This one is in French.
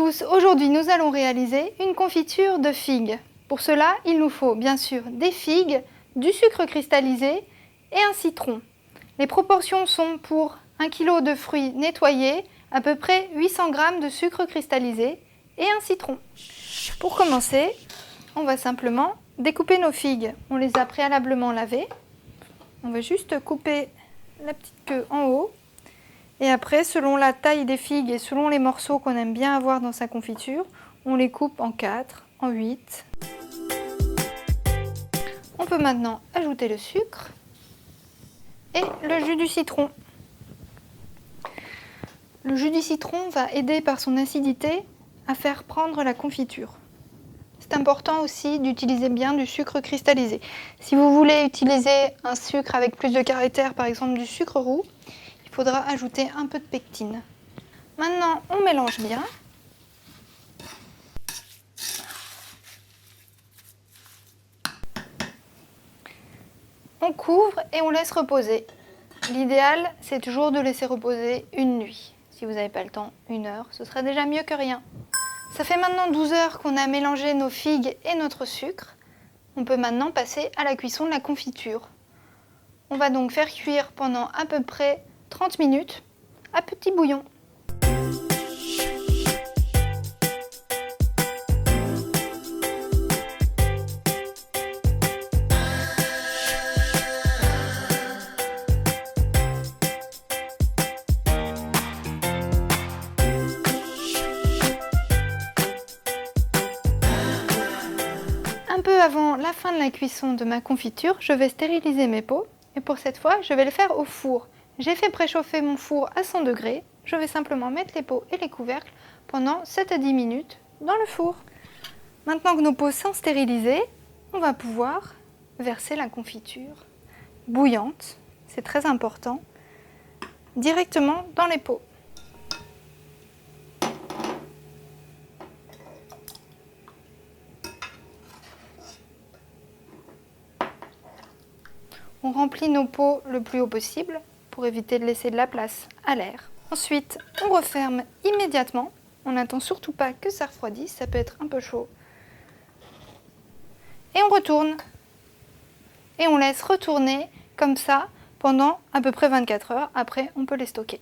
tous, aujourd'hui nous allons réaliser une confiture de figues. Pour cela, il nous faut bien sûr des figues, du sucre cristallisé et un citron. Les proportions sont pour 1 kg de fruits nettoyés, à peu près 800 g de sucre cristallisé et un citron. Pour commencer, on va simplement découper nos figues. On les a préalablement lavées. On va juste couper la petite queue en haut. Et après, selon la taille des figues et selon les morceaux qu'on aime bien avoir dans sa confiture, on les coupe en 4, en 8. On peut maintenant ajouter le sucre et le jus du citron. Le jus du citron va aider par son acidité à faire prendre la confiture. C'est important aussi d'utiliser bien du sucre cristallisé. Si vous voulez utiliser un sucre avec plus de caractère, par exemple du sucre roux, il faudra ajouter un peu de pectine. Maintenant, on mélange bien. On couvre et on laisse reposer. L'idéal, c'est toujours de laisser reposer une nuit. Si vous n'avez pas le temps, 1 heure, ce sera déjà mieux que rien. Ça fait maintenant 12 heures qu'on a mélangé nos figues et notre sucre. On peut maintenant passer à la cuisson de la confiture. On va donc faire cuire pendant à peu près 30 minutes à petit bouillon. Un peu avant la fin de la cuisson de ma confiture, je vais stériliser mes pots et pour cette fois, je vais le faire au four. J'ai fait préchauffer mon four à 100 degrés. Je vais simplement mettre les pots et les couvercles pendant 7 à 10 minutes dans le four. Maintenant que nos pots sont stérilisés, on va pouvoir verser la confiture bouillante, c'est très important, directement dans les pots. On remplit nos pots le plus haut possible pour éviter de laisser de la place à l'air. Ensuite, on referme immédiatement. On n'attend surtout pas que ça refroidisse, ça peut être un peu chaud. Et on retourne. Et on laisse retourner comme ça pendant à peu près 24 heures. Après, on peut les stocker.